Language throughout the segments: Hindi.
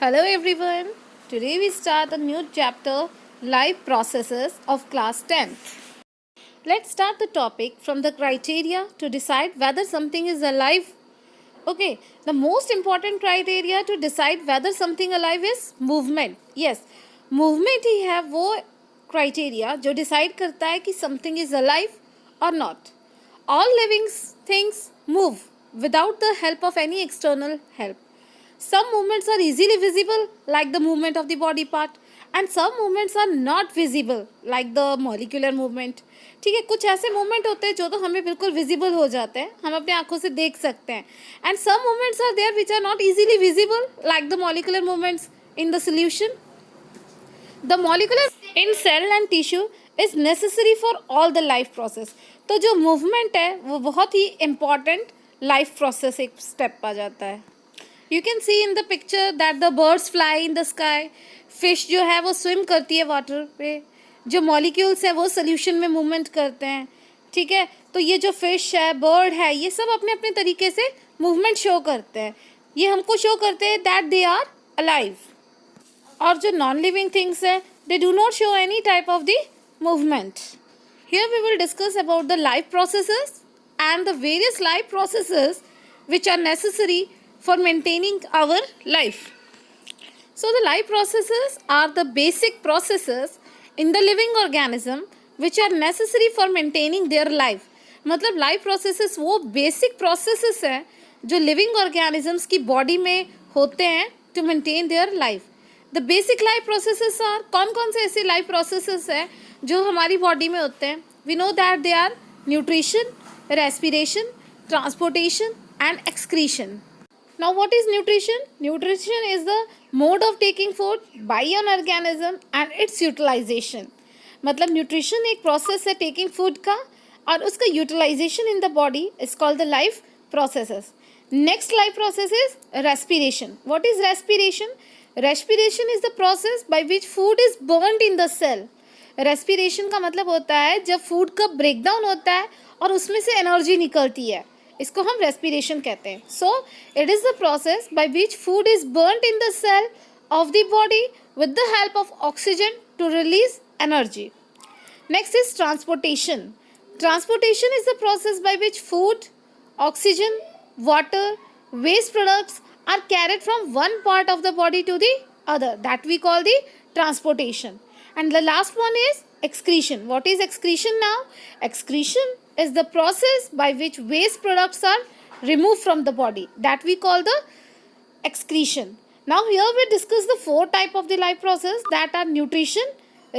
Hello everyone. Today we start a new chapter, Life Processes of Class 10th. Let's start the topic from the criteria to decide whether something is alive. Okay, the most important criteria to decide whether something alive is movement. Yes, movement ही है वो criteria जो decide करता है कि something is alive or not. All living things move without the help of any external help. Some movements are easily visible, like the movement of the body part, and some movements are not visible, like the molecular movement. ठीक है, कुछ ऐसे मूवमेंट होते हैं जो तो हमें बिल्कुल विजिबल हो जाते हैं, हम अपने आंखों से देख सकते हैं. And some movements are there which are not easily visible, like the molecular movements in the solution. The molecular in cell and tissue is necessary for all the life process. तो जो मूवमेंट है वो बहुत ही इम्पॉर्टेंट लाइफ प्रोसेस एक स्टेप आ जाता है. You can see in the picture that the birds fly in the sky. Fish जो है वो swim करती है water पे. जो molecules है वो solution में movement करते हैं. ठीक है, तो ये जो fish है, bird है, ये सब अपने अपने तरीके से movement show करते हैं. ये हमको show करते हैं that they are alive. और जो non-living things है, they do not show any type of the movement. Here we will discuss about the life processes and the various life processes which are necessary for maintaining our life. So the life processes are the basic processes in the living organism which are necessary for maintaining their life. मतलब life processes वो basic processes हैं जो living organisms की body में होते हैं to maintain their life. The basic life processes are कौन कौन से ऐसे life processes हैं जो हमारी body में होते हैं. We know that they are nutrition, respiration, transportation and excretion. Now what is nutrition? Nutrition is the mode of taking food by an organism and its utilization. मतलब nutrition एक process है taking food का और उसका utilization in the body is called the life processes. Next life process is respiration. What is respiration? Respiration is the process by which food is burned in the cell. Respiration का मतलब होता है जब food का breakdown होता है और उसमें से energy निकलती है, इसको हम रेस्पिरेशन कहते हैं. So it is the process by which food is burned in the cell of the body with the help of oxygen to release energy. Next is transportation. Transportation is the process by which food, oxygen, water, waste products are carried from one part of the body to the other. That we call the transportation. And the last one is excretion. What is excretion now? Excretion is the process by which waste products are removed from the body. That we call the excretion. Now here we discuss the four type of the life process that are nutrition,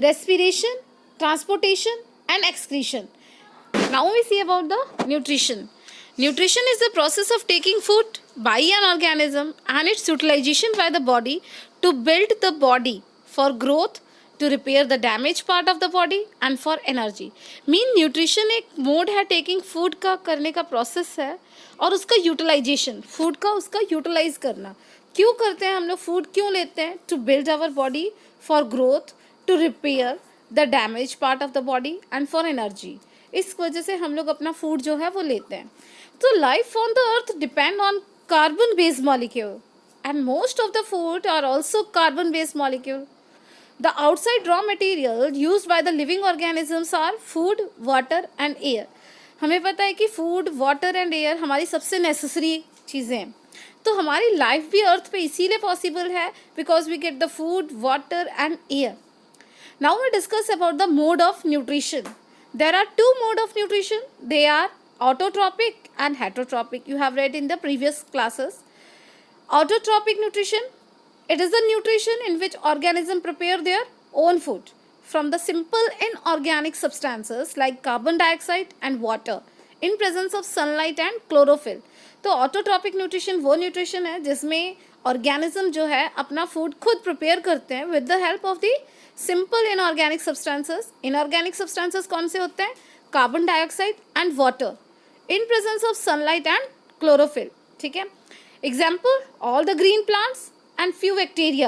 respiration, transportation and excretion. Now we see about the nutrition. Nutrition is the process of taking food by an organism and its utilization by the body to build the body for growth, to repair the damaged part of the body and for energy. Mean nutrition एक मोड है टेकिंग फूड का करने का प्रोसेस है और उसका यूटिलाइजेशन, फूड का उसका यूटिलाइज करना. क्यों करते हैं हम लोग फूड, क्यों लेते हैं? To build our body for growth, to repair the damage part of the body and for energy. इस वजह से हम लोग अपना फूड जो है वो लेते हैं. तो life on the earth depend on carbon based molecule and most of the food are also carbon based molecule. The outside raw material used by the living organisms are food, water and air. हमें पता है कि food, water and air हमारी सबसे necessary चीज़ें हैं. तो हमारी life भी अर्थ पे इसीलिए possible है because we get the food, water and air. Now we discuss about the mode of nutrition. There are two mode of nutrition. They are autotrophic and heterotropic. You have read in the previous classes. Autotrophic nutrition, it is the nutrition in which organisms prepare their own food from the simple inorganic substances like carbon dioxide and water in presence of sunlight and chlorophyll. तो ऑटोट्रॉपिक न्यूट्रिशन वो न्यूट्रिशन है जिसमें ऑर्गेनिज्म जो है अपना फूड खुद प्रिपेयर करते हैं with the help of the simple inorganic substances. Inorganic substances कौन से होते हैं? Carbon dioxide and water in presence of sunlight and chlorophyll. ठीक है, example all the green plants and few bacteria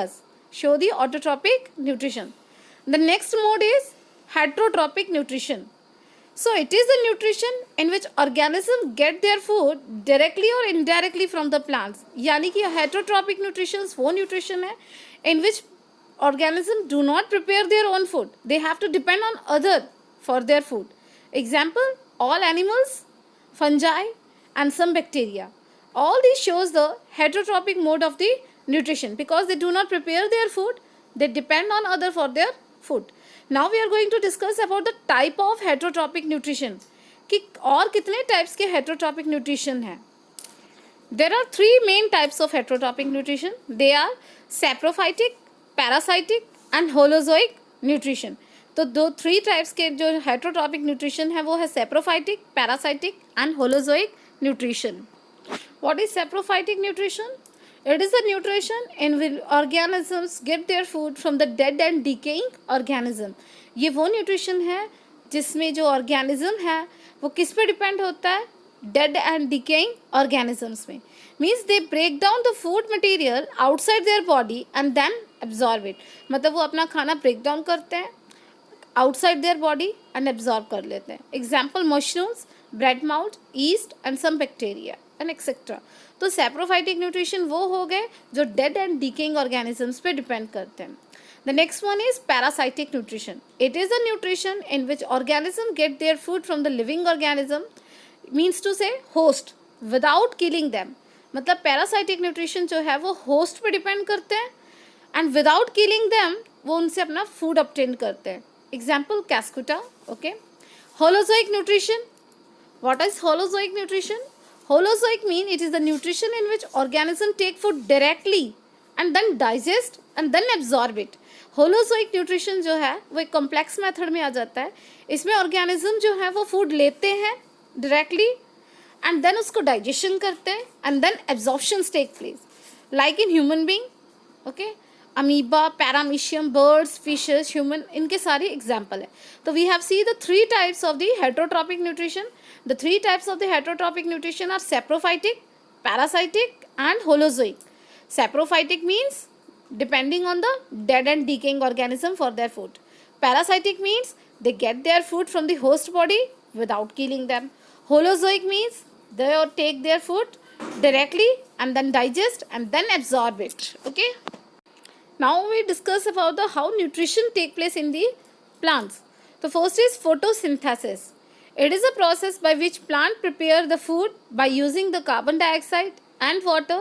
show the autotrophic nutrition. The next mode is heterotropic nutrition. So it is the nutrition in which organisms get their food directly or indirectly from the plants. यानी कि heterotrophic nutrition वो nutrition है in which organisms do not prepare their own food. They have to depend on other for their food. Example, all animals, fungi and some bacteria. All these shows the heterotrophic mode of the nutrition because they do not prepare their food. They depend on other for their food. Now we are going to discuss about the type of heterotrophic nutrition कि और कितने types के heterotrophic nutrition हैं. There are three main types of heterotrophic nutrition. They are saprophytic, parasitic and holozoic nutrition. तो दो थ्री टाइप्स के जो हेट्रोट्रॉपिक न्यूट्रिशन है वो है saprophytic, parasitic and holozoic nutrition. What is saprophytic nutrition? It is a nutrition in which organisms get their food from the dead and decaying organism. ये वो nutrition है जिसमें जो organism है वो किस पे depend होता है? Dead and decaying organisms में. Means they break down the food material outside their body and then absorb it. मतलब वो अपना खाना break down करते हैं outside their body and absorb कर लेते हैं. Example mushrooms, bread mold, yeast and some bacteria and etc. तो सेप्रोफाइटिक न्यूट्रिशन वो हो गए जो डेड एंड डीकेइंग ऑर्गेनिजम्स पे डिपेंड करते हैं. The next one is parasitic nutrition. It is a nutrition in which organism get their food from the living organism, means to say host, without killing them. मतलब पैरासाइटिक न्यूट्रिशन जो है वो होस्ट पे डिपेंड करते हैं एंड विदाउट किलिंग दैम वो उनसे अपना फूड ऑब्टेन करते हैं. Example cuscuta. Okay. Holozoic nutrition. What is holozoic nutrition? Holozoic mean it is the nutrition in which organism take food directly and then digest and then absorb it. Holozoic nutrition जो है वो एक complex method में आ जाता है. इसमें organism जो है वो food लेते हैं directly and then उसको digestion करते हैं and then absorptions take place. Like in human being, okay, amoeba, paramecium, birds, fishes, human, इनके सारे example है. तो we have seen the three types of the heterotrophic nutrition. The three types of the heterotrophic nutrition are saprophytic, parasitic and holozoic. Saprophytic means depending on the dead and decaying organism for their food. Parasitic means they get their food from the host body without killing them. Holozoic means they take their food directly and then digest and then absorb it. Okay. Now we discuss about the how nutrition take place in the plants. The first is photosynthesis. It is a process by which plant prepare the food by using the carbon dioxide and water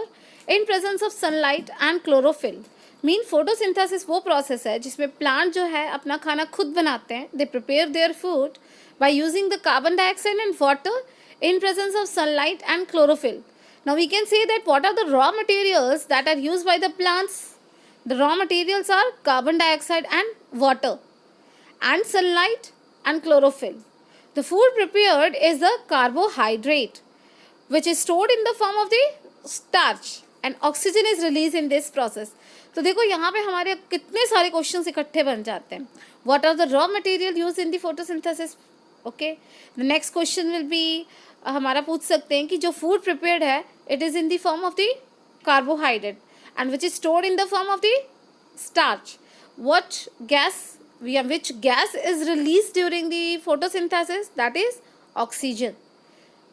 in presence of sunlight and chlorophyll. Mean photosynthesis वो process है जिसमें plant जो है अपना खाना खुद बनाते हैं. They prepare their food by using the carbon dioxide and water in presence of sunlight and chlorophyll. Now we can say that what are the raw materials that are used by the plants? The raw materials are carbon dioxide and water and sunlight and chlorophyll. The food prepared is the carbohydrate which is stored in the form of the starch and oxygen is released in this process. तो देखो यहाँ पे हमारे कितने सारे क्वेश्चंस इकट्ठे बन जाते हैं. What are the raw material used in the photosynthesis? Okay. The next question will be हमारा पूछ सकते हैं कि जो food prepared है it is in the form of the carbohydrate and which is stored in the form of the starch. What gas which gas is released during the photosynthesis? That is oxygen.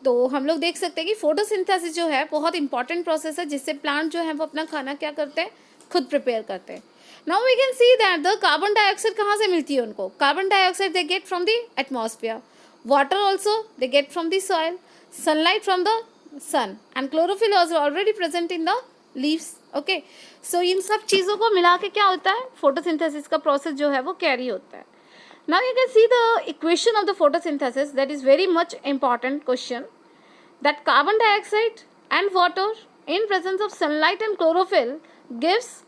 तो हम लोग देख सकते हैं कि photosynthesis जो है बहुत इंपॉर्टेंट प्रोसेस है जिससे प्लांट जो है वो अपना खाना क्या करते हैं, खुद प्रिपेयर करते हैं. Now we can see that the carbon dioxide कहाँ से मिलती है उनको? Carbon dioxide they get from the atmosphere. Water also they get from the soil. Sunlight from the sun and chlorophyll is already present in the leaves. Okay. So इन सब चीज़ों को मिला के क्या होता है, फोटोसिंथेसिस का प्रोसेस जो है वो कैरी होता है. Now you can see the equation of the photosynthesis. That is very much important question. That carbon dioxide and water in presence of sunlight and chlorophyll gives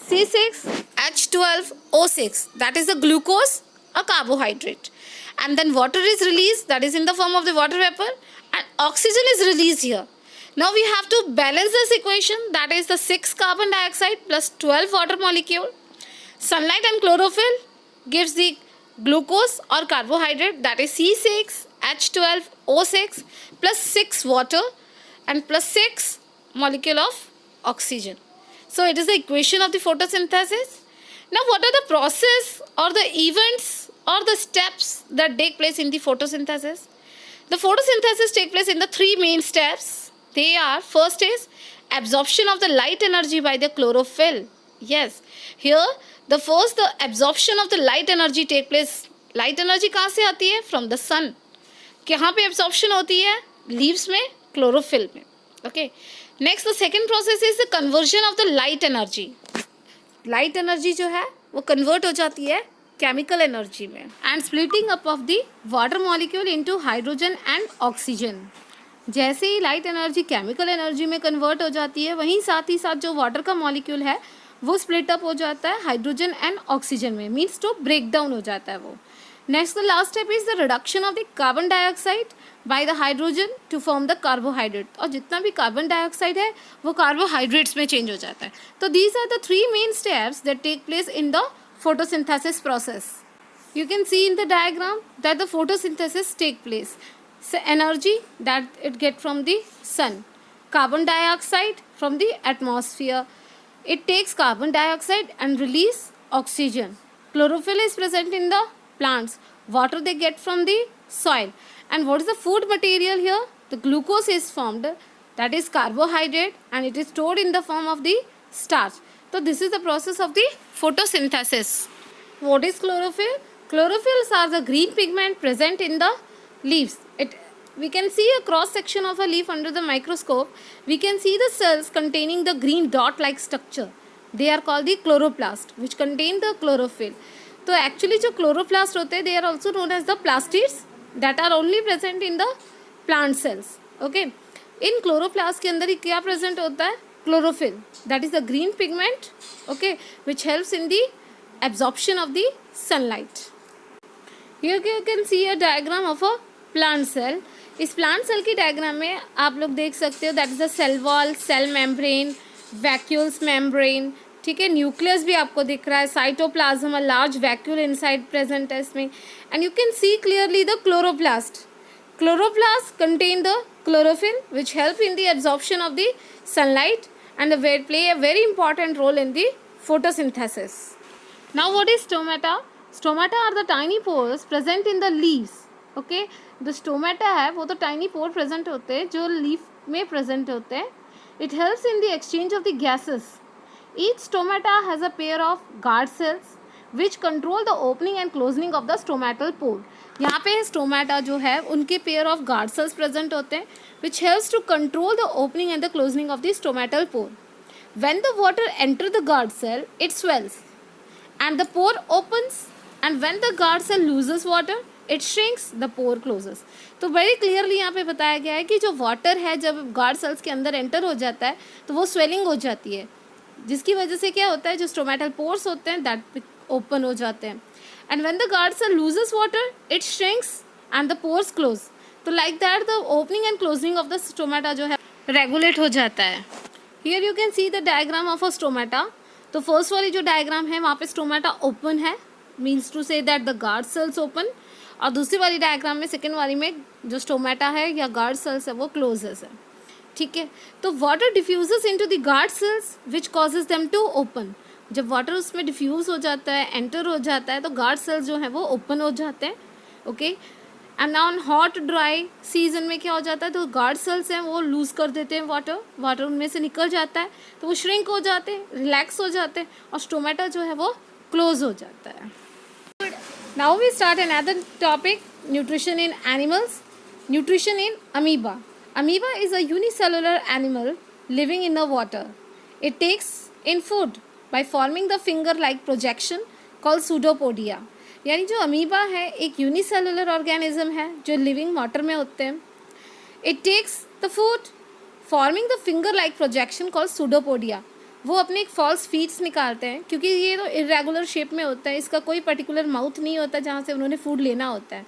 C6H12O6, that is the glucose, a carbohydrate, and then water is released, that is in the form of the water vapor, and oxygen is released here. Now we have to balance this equation, that is the 6 carbon dioxide plus 12 water molecule. Sunlight and chlorophyll gives the glucose or carbohydrate, that is C6H12O6 plus 6 water and plus 6 molecule of oxygen. So it is the equation of the photosynthesis. Now what are the process or the events or the steps that take place in the photosynthesis? The photosynthesis take place in the three main steps. They are, first is absorption of the light energy by the chlorophyll. Yes, here the absorption of the light energy take place. Light energy कहाँ से आती है? From the sun. कहाँ पे absorption होती है? Leaves में, chlorophyll में. Okay. Next, the second process is the conversion of the light energy. Light energy जो है वो convert हो जाती है chemical energy में, and splitting up of the water molecule into hydrogen and oxygen. जैसे ही लाइट एनर्जी केमिकल एनर्जी में कन्वर्ट हो जाती है, वहीं साथ ही साथ जो वाटर का मॉलिक्यूल है वो स्प्लिट अप हो जाता है हाइड्रोजन एंड ऑक्सीजन में, मीन्स टू ब्रेक डाउन हो जाता है वो. Next the last step is the reduction of the carbon dioxide by the hydrogen to form the carbohydrate. और जितना भी कार्बन डाइऑक्साइड है वो कार्बोहाइड्रेट्स में चेंज हो जाता है. तो these are the three main steps that take place in the photosynthesis process. You can see in the diagram that the photosynthesis take place. So energy that it get from the sun, carbon dioxide from the atmosphere. It takes carbon dioxide and release oxygen. Chlorophyll is present in the plants. Water they get from the soil. And what is the food material here? The glucose is formed, that is carbohydrate, and it is stored in the form of the starch. So this is the process of the photosynthesis. What is chlorophyll? Chlorophylls are the green pigment present in the leaves. We can see a cross section of a leaf under the microscope. We can see the cells containing the green dot like structure. They are called the chloroplast, which contain the chlorophyll. तो actually जो chloroplast होते हैं, they are also known as the plastids that are only present in the plant cells. Okay. In chloroplast के अंदर ही क्या present होता है? Chlorophyll, that is the green pigment, okay, which helps in the absorption of the sunlight. Here you can see a diagram of a plant cell. इस plant cell की diagram में आप लोग देख सकते हो that is the cell wall, cell membrane, vacuoles membrane, ठीक है. न्यूक्लियस भी आपको दिख रहा है, cytoplasm, a large vacuole inside present है इसमें, and you can see clearly the chloroplast. Chloroplast contain the chlorophyll which help in the absorption of the sunlight and they play a very important role in the photosynthesis. Now what is stomata? Stomata are the tiny pores present in the leaves. Okay, the stomata है वो तो tiny pore present होते हैं जो leaf में present होते हैं. It helps in the exchange of the gases. Each stomata has a pair of guard cells which control the opening and closing of the stomatal pore. यहाँ पे स्टोमेटा जो है उनके pair of guard cells present होते हैं which helps to control the opening and the closing of the stomatal pore. When the water enter the guard cell it swells and the pore opens and when the guard cell loses water it shrinks, the pore closes. तो वेरी क्लियरली यहाँ पे बताया गया है कि जो वाटर है जब गार्ड सेल्स के अंदर एंटर हो जाता है तो वो स्वेलिंग हो जाती है, जिसकी वजह से क्या होता है जो स्टोमेटल पोर्स होते हैं दैट ओपन हो जाते हैं. And when the guard cell loses water, it shrinks and the pores close. तो like that the opening and closing of the stomata जो है regulate हो जाता है. Here you can see the diagram of a stomata. तो first वाली जो diagram है वहाँ पे stomata open है, means to say that the guard cells open. और दूसरी वाली diagram में second वाली में जो stomata है या guard cells है वो closes है. ठीक है. तो water diffuses into the guard cells which causes them to open. जब वाटर उसमें डिफ्यूज़ हो जाता है, एंटर हो जाता है, तो गार्ड सेल्स जो है वो ओपन हो जाते हैं. Okay, and now on hot dry season में क्या हो जाता है तो गार्ड सेल्स हैं वो लूज़ कर देते हैं वाटर उनमें से निकल जाता है, तो वो श्रिंक हो जाते हैं, रिलैक्स हो जाते हैं और स्टोमेटा जो है वो क्लोज हो जाता है. Now we start another topic, nutrition in animals. Nutrition in amoeba. Amoeba is a unicellular animal living in the water. It takes in food by forming the finger like projection called pseudopodia. यानी जो अमीबा है एक यूनिसेलुलर ऑर्गेनिज्म है जो लिविंग वाटर में होते हैं. It takes the food forming the finger like projection called pseudopodia. वो अपने एक फॉल्स फीट्स निकालते हैं क्योंकि ये तो इरेगुलर शेप में होता है, इसका कोई पर्टिकुलर माउथ नहीं होता जहाँ से उन्होंने फूड लेना होता है.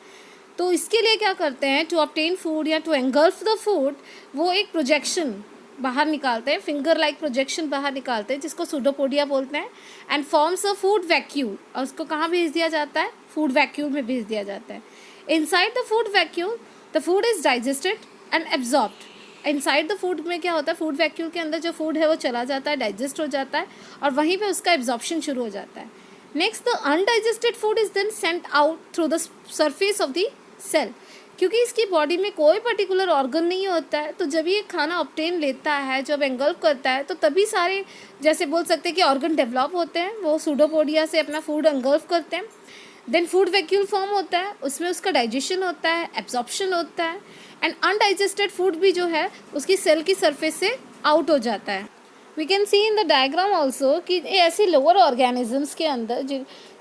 तो इसके लिए क्या करते हैं, टू ऑब्टेन फूड या टू एंगल्फ द फूड, वो एक प्रोजेक्शन बाहर निकालते हैं, फिंगर लाइक प्रोजेक्शन बाहर निकालते हैं जिसको सूडोपोडिया बोलते हैं, and forms a food vacuole. और उसको कहाँ भेज दिया जाता है, फूड वैक्यूल में भेज दिया जाता है. Inside the food vacuole the food is digested and absorbed. Inside the food में क्या होता है, फूड वैक्यूल के अंदर जो फूड है वो चला जाता है, डाइजेस्ट हो जाता है और वहीं पे उसका एब्जॉर्प्शन शुरू हो जाता है. Next the undigested food is then sent out through the surface of the cell. क्योंकि इसकी बॉडी में कोई पर्टिकुलर ऑर्गन नहीं होता है, तो जब ये खाना ऑब्टेन लेता है, जब एंगल्फ करता है, तो तभी सारे जैसे बोल सकते हैं कि ऑर्गन डेवलप होते हैं, वो सूडोपोडिया से अपना फूड एंगल्फ करते हैं। देन फूड वैक्यूल फॉर्म होता है, उसमें उसका डाइजेशन होता है, एब्जॉर्प्शन होता है, एंड अनडाइजेस्टेड फूड भी जो है उसकी सेल की सरफेस से आउट हो जाता है। We can see in the diagram also कि ऐसे लोअर ऑर्गेनिजम्स के अंदर जो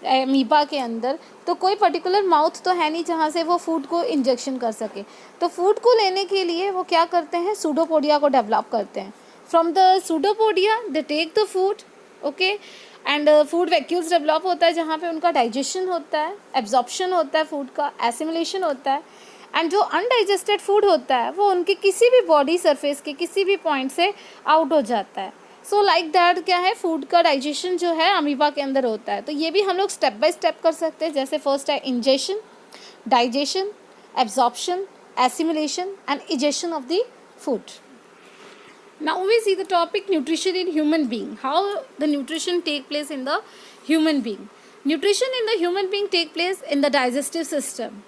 अमीबा के अंदर तो कोई पर्टिकुलर माउथ तो है नहीं जहाँ से वो फूड को इंजेक्शन कर सके, तो फूड को लेने के लिए वो क्या करते हैं, सूडोपोडिया को डेवलप करते हैं। From the pseudopodia they take the food, okay, and food vacuoles develop होता है जहाँ पे उनका डाइजेशन होता है, एब्जॉर्प्शन होता है फूड का, एसिमिलेशन होता है, एंड जो अनडाइजेस्टेड फूड होता है वो उनके किसी भी बॉडी सरफेस के किसी भी पॉइंट से आउट हो जाता है। सो लाइक दैट क्या है, फूड का डाइजेशन जो है अमीबा के अंदर होता है। तो ये भी हम लोग स्टेप बाय स्टेप कर सकते हैं, जैसे फर्स्ट है ingestion, digestion, absorption, assimilation and egestion of the food. Now we see the topic nutrition in human being. How the nutrition take place in the human being. Nutrition in the human being take place in the digestive system.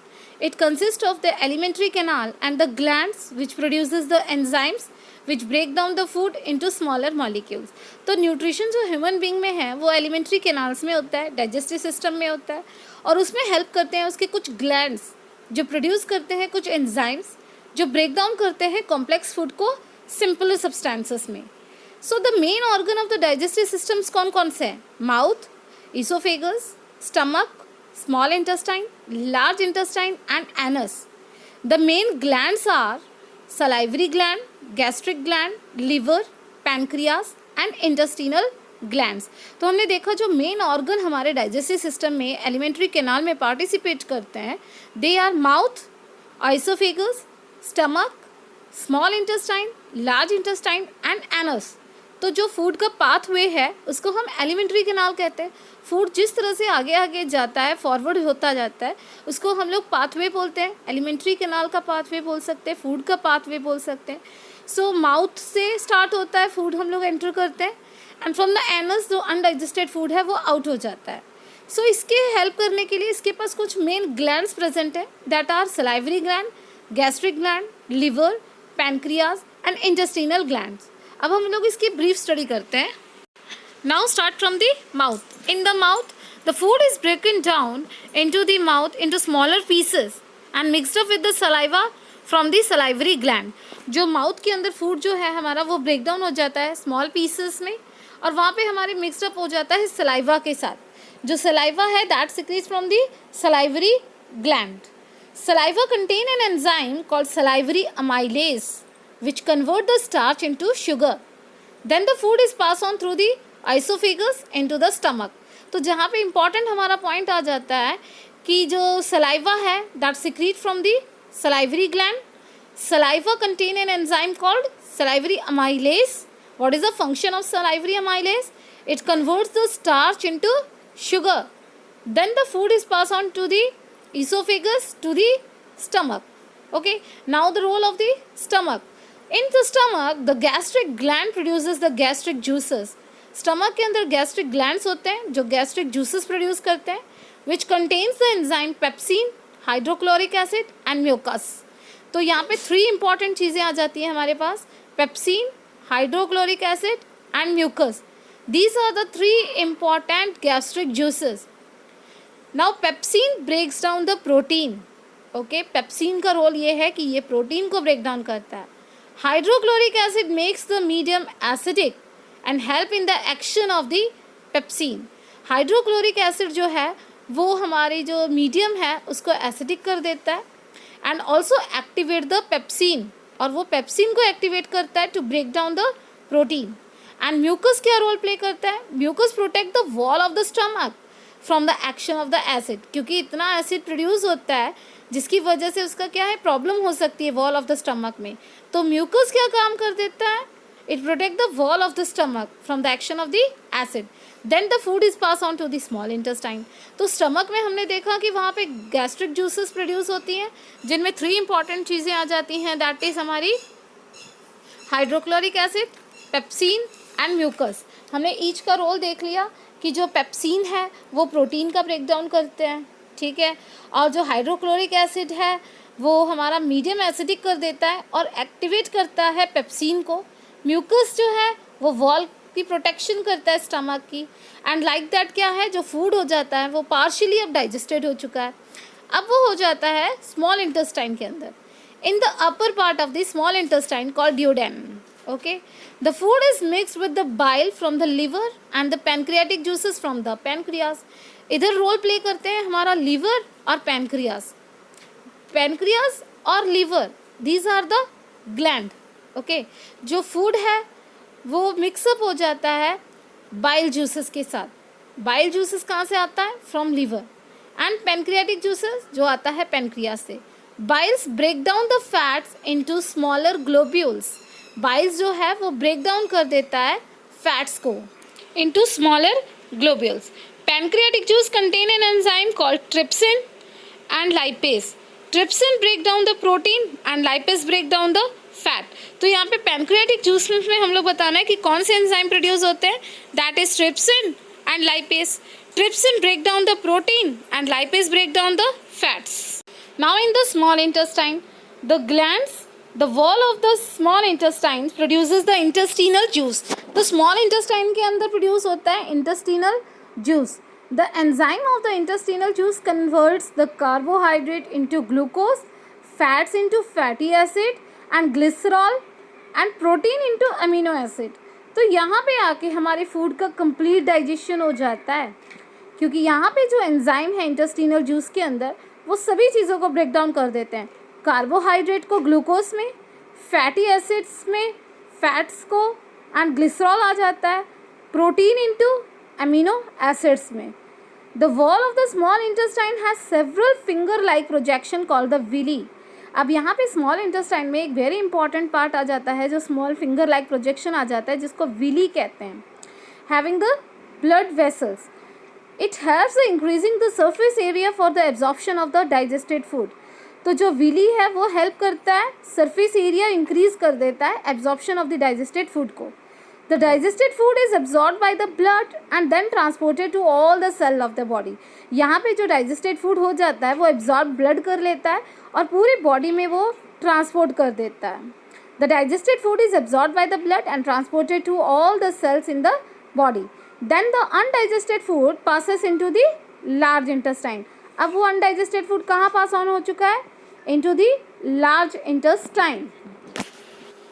It consists of the alimentary canal and the glands which produces the enzymes which break down the food into smaller molecules. तो न्यूट्रिशन जो ह्यूमन बींग में है वो एलिमेंट्री कैनाल्स में होता है, डाइजेस्टिव सिस्टम में होता है, और उसमें हेल्प करते हैं उसके कुछ ग्लैंड्स जो प्रोड्यूस करते हैं कुछ एंजाइम्स जो ब्रेक डाउन करते हैं कॉम्प्लेक्स फूड को सिंपल सब्सटेंसेस में। So the main organ of the digestive systems कौन कौन से हैं? Mouth, oesophagus, stomach, small intestine, large intestine and anus. The main glands are salivary gland, gastric gland, liver, pancreas and intestinal glands. तो हमने देखा जो मेन ऑर्गन हमारे डाइजेस्टिव सिस्टम में एलिमेंट्री कैनाल में पार्टिसिपेट करते हैं, they are mouth, oesophagus, stomach, small intestine, large intestine and anus. तो जो फूड का पाथवे है उसको हम एलिमेंट्री कैनाल कहते हैं। फूड जिस तरह से आगे आगे जाता है, फॉरवर्ड होता जाता है, उसको हम लोग पाथवे बोलते हैं। एलिमेंट्री कैनाल का पाथवे बोल सकते हैं, फूड का पाथवे बोल सकते हैं। सो माउथ से स्टार्ट होता है फूड, हम लोग एंटर करते हैं, एंड फ्रॉम द एनस जो अनडाइजेस्टेड फूड है वो आउट हो जाता है। सो इसके हेल्प करने के लिए इसके पास कुछ मेन ग्लैंड्स प्रेजेंट है, that are salivary gland, gastric gland, liver, pancreas and intestinal glands. अब हम लोग इसकी ब्रीफ स्टडी करते हैं। Now start from the mouth. In the mouth the food is broken down into the mouth into smaller pieces and mixed up with the saliva from the salivary gland. जो माउथ के अंदर फूड जो है हमारा वो ब्रेक डाउन हो जाता है स्मॉल पीसेस में, और वहाँ पे हमारे मिक्सड अप हो जाता है सलाइवा के साथ। जो सलाइवा है that secretes from the salivary gland. Saliva contain an enzyme called salivary amylase which convert the starch into sugar. Then the food is passed on through the esophagus into the stomach. तो जहाँ पे important हमारा point आ जाता है कि जो saliva है that secrete from the salivary gland. Saliva contain an enzyme called salivary amylase. What is the function of salivary amylase? It converts the starch into sugar. Then the food is passed on to the esophagus to the stomach. Okay, now the role of the stomach. In the stomach the gastric gland produces the gastric juices. Stomach के अंदर gastric glands होते हैं जो gastric juices produce करते हैं, which contains the enzyme pepsin, hydrochloric acid and mucus. तो यहाँ पे 3 important चीज़ें आ जाती हैं हमारे पास, pepsin, hydrochloric acid and mucus. These are the 3 important gastric juices. Now pepsin breaks down the protein. Okay, pepsin का रोल ये है कि ये प्रोटीन को ब्रेक डाउन करता है। Hydrochloric acid makes the medium acidic and help in the action of the pepsin. Hydrochloric acid जो है वो हमारी जो मीडियम है उसको एसिडिक कर देता है and also activate the pepsin, और वो पेप्सिन को एक्टिवेट करता है to break down the protein. And mucus क्या रोल प्ले करता है? Mucus protect the wall of the stomach from the action of the acid, क्योंकि इतना एसिड प्रोड्यूस होता है जिसकी वजह से उसका क्या है प्रॉब्लम हो सकती है वॉल ऑफ द स्टमक में। तो म्यूकस क्या काम कर देता है? It protect the wall of the stomach from the action of the acid. Then the food is pass on to the small intestine. तो स्टमक में हमने देखा कि वहाँ पे गैस्ट्रिक जूसेस प्रोड्यूस होती हैं जिनमें 3 इंपॉर्टेंट चीज़ें आ जाती हैं, दैट इज हमारी hydrochloric acid, pepsin and mucus. हमने ईच का रोल देख लिया कि जो पेप्सिन है वो प्रोटीन का ब्रेक डाउन करते हैं, ठीक है, और जो हाइड्रोक्लोरिक एसिड है वो हमारा मीडियम एसिडिक कर देता है और एक्टिवेट करता है पेप्सिन को। म्यूकस जो है वो वॉल की प्रोटेक्शन करता है स्टमक की, एंड लाइक दैट क्या है, जो फूड हो जाता है वो पार्शियली अब डाइजेस्टेड हो चुका है, अब वो हो जाता है स्मॉल इंटेस्टाइन के अंदर, in the upper part of the small intestine called duodenum. Okay, the food is mixed with the bile from the liver and the pancreatic juices from the pancreas. इधर रोल प्ले करते हैं हमारा लीवर और पैनक्रियास। पैनक्रियास और liver, these are the gland. Okay, जो फूड है वो मिक्सअप हो जाता है बाइल जूसेस के साथ। बाइल जूसेस कहाँ से आता है? From liver. And pancreatic juices जो आता है पैनक्रियास से। Biles break down the fats into smaller globules. Biles जो है वो ब्रेक डाउन कर देता है फैट्स को into smaller globules. Pancreatic juice contain an enzyme called trypsin and lipase. Trypsin break down the protein and lipase break down the fat. तो यहाँ पे पैनक्रियाटिक जूस में हम लोग बताना है कि कौन से एंजाइम प्रोड्यूस होते हैं, that is trypsin and lipase. Trypsin break down the protein and lipase break down the fats. Now in the small intestine, the glands, the wall of the small intestine produces the intestinal juice। तो small intestine के अंदर produce होता है intestinal juice। The enzyme of the intestinal juice converts the carbohydrate into glucose, fats into fatty acid and glycerol and protein into amino acid। तो यहाँ पे आके हमारे फूड का complete digestion हो जाता है, क्योंकि यहाँ पे जो एंजाइम है intestinal juice के अंदर वो सभी चीज़ों को ब्रेक डाउन कर देते हैं। कार्बोहाइड्रेट को ग्लूकोज में, फैटी एसिड्स में फैट्स को, एंड ग्लिसरॉल आ जाता है, प्रोटीन इनटू अमीनो एसिड्स में। The wall of the small intestine has several finger like projection called the villi. अब यहाँ पे स्मॉल इंटेस्टाइन में एक वेरी इंपॉर्टेंट पार्ट आ जाता है जो स्मॉल फिंगर लाइक प्रोजेक्शन आ जाता है, जिसको विली कहते हैं। Having the blood vessels, it helps increasing the surface area for the absorption of the digested food. तो जो विली है वो हेल्प करता है, सरफेस एरिया इंक्रीज कर देता है absorption of the digested food को। The digested food is absorb by the blood and then transported to all the cell of the body. यहाँ पे जो डाइजेस्टेड फूड हो जाता है वो एब्जॉर्ब ब्लड कर लेता है और पूरी बॉडी में वो ट्रांसपोर्ट कर देता है। The digested food is absorb by the blood and transported to all the cells in the body. Then the undigested food passes into the large intestine. अब वो अनडाइजेस्टेड फूड कहाँ पास ऑन हो चुका है? into the large intestine.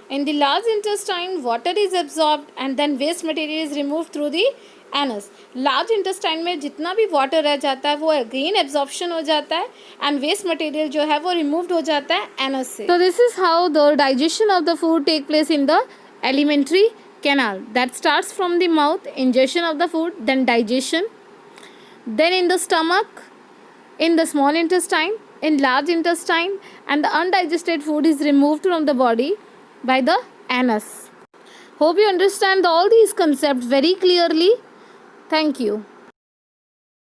In the large intestine, water is absorbed and then waste material is removed through the anus. Large intestine में जितना भी water रह जाता है वो again absorption हो जाता है and waste material जो है वो removed हो जाता है anus से. So this is how the digestion of the food take place in the alimentary canal. That starts from the mouth, ingestion of the food, then digestion, then in the stomach, in the small intestine, in large intestine, and the undigested food is removed from the body by the anus. Hope you understand all these concepts very clearly. Thank you.